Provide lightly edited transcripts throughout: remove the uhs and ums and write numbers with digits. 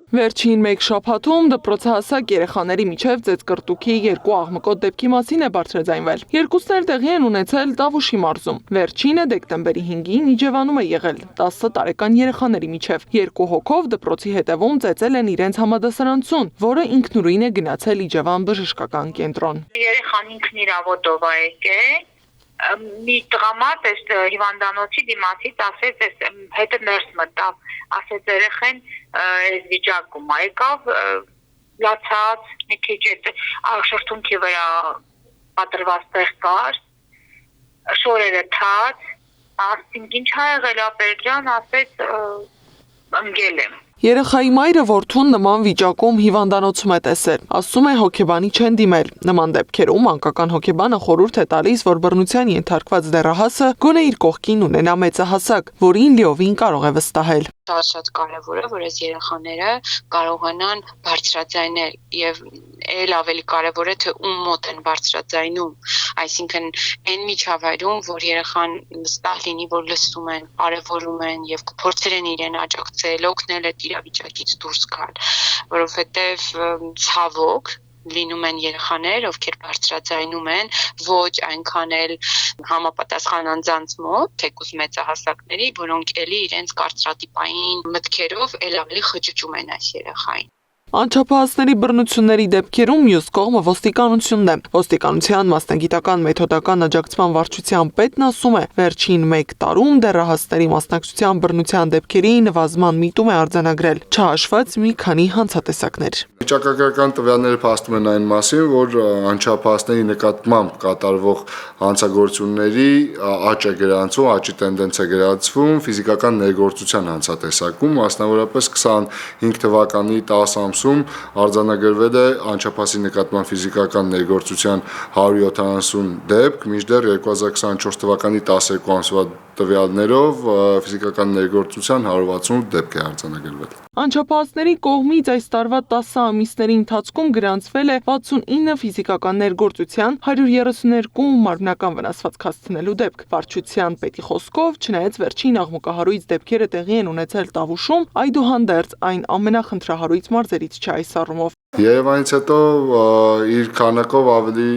Վերջին մեկ շաբաթում դպրոցահասակ երեխաների միջև ծեծկռտուքի երկու աղմկոտ դեպքի մասին է բարձրաձայնվել։ Երկուսն էլ տեղի են ունեցել Տավուշի մարզում։ Վերջինը դեկտեմբերի 5-ին Իջևանում է եղել 10 տարեկան երեխաների միջև։ Երկու հոգով դպրոցի հետևում ծեծել են իրենց համադասարանցուն, որը ինքնուրույն է գնացել Իջևան բժշկական կենտրոն։ Երեխան ինքն իր ավոտով է եկել։ Մի տղամարդ էս հիվանդանոցի դիմացից ասեց, էս հետը ներս մտավ, ասեց երեխեն այս վիճակում է, եկավ լացած, մի քիչ այդ շրթունքի վրա պատրված տեղ կար, շորերը թաց, ասինք ինչ ա եղել ապերջան, ասեց ընկել եմ։ Երեխայի մայրը որդուն նման վիճակում հիվանդանոցում է տեսել, ասում է հոգեբանի չեն դիմել։ Նման դեպքերում մանկական հոգեբանը խորհուրդ է տալիս, որ բռնության ենթարկված դեռահասը գոնե իր կողքին ունենա մեծահասակ, որին լիովին կարող է վստահել։ Շատ կարևոր է, որ այս երեխաները կարողանան բարձրաձայնել եւ ել ավելի կարևոր է թե ում մոտ են բարձրաձայնում, այսինքն այն միջավայրում, որ երեխան վստահ լինի, որ լսում են, կարևորում են եւ կփորձեն իրեն աջակցել, օգնել այդ իրավիճակից դուրս գալ, որովհետեւ ցավոք լինում են երեխաներ, ովքեր բարձրաձայնում են ոչ այնքան էլ համապատասխան անձանց մոտ, թեկուզ մեծահասակների, որոնք էլի իրենց կարծրատիպային մտքերով էլ ավելի խճճում են այս երեխային։ Անչափահասների բռնությունների դեպքերում մյուս կողմը ոստիկանությունն է։ Ոստիկանության մասնագիտական մեթոդական աջակցման վարչության պետն ասում է, վերջին 1 տարում դեռահասների մասնակցության բռնության դեպքերի նվազման միտում է արձանագրել, չհաշված մի քանի հանցատեսակներ։ Վիճակագրական տվյալները փաստում են այն մասին, որ անչափահասների նկատմամբ կատարվող հանցագործությունների աճ է գրանցվում, աճի տենդենց է գրանցվում ֆիզիկական ներգործության հանցատեսակում, մասնավորապես 25 թվականի 10 ամսում արձանագրվել է անչափահասի նկատմամբ ֆիզիկական ներգործության 170 դեպք, մինչդեռ 2024 թվականի 12 ամսվա տվյալներով ֆիզիկական ներգործության 168 դեպք է արձանագրվել։ Անչափահասների կողմից այս տարվա 10 ամիսների ընթացքում գրանցվել է 69 ֆիզիկական ներգործության, 132 մարմնական վնասվածք հասցնելու դեպք։ Վարչության պետի խոսքով, չնայած վերջին աղմկահարույց դեպքերը տեղի են ունեցել Տավուշում, այդուհանդերձ այն ամենախնդրահարույց մարզերից չէ այս առումով։ Երևանից հետո իր քանակով ավելի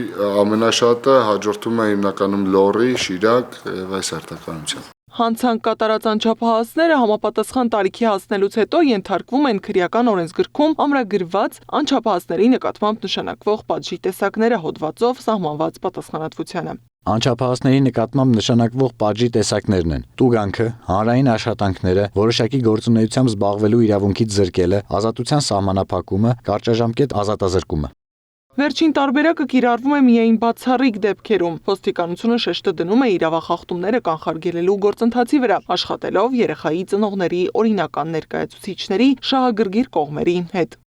ամենաշատը հաջորդում է հիմնականում Լոռի, Շիրակ եւ այս արտականությամբ։ Հանցանք կատարած անչափահասները համապատասխան տարիքի հասնելուց հետո ենթարկվում են քրեական օրենսգրքում ամրագրված անչափահասների նկատմամբ նշանակվող պատժի տեսակները հոդվածով սահմանված պատասխանատվությանը։ Անչափահասների նկատմամբ նշանակվող պատժի տեսակներն են՝ տուգանքը, հանրային աշխատանքները, որոշակի գործունեությամբ զբաղվելու իրավունքից զրկելը, ազատության սահմանափակումը, կարճաժամկետ ազատազրկումը։ Վերջին տարբերակը կիրառվում է միայն բացառիկ դեպքերում։ Ոստիկանությունը շեշտը դնում է իրավախախտումները կանխարգելելու գործընթացի վրա, աշխատելով երեխայի ծնողների օրինական ներկայացուցիչների շահագրգիռ կողմերի հետ։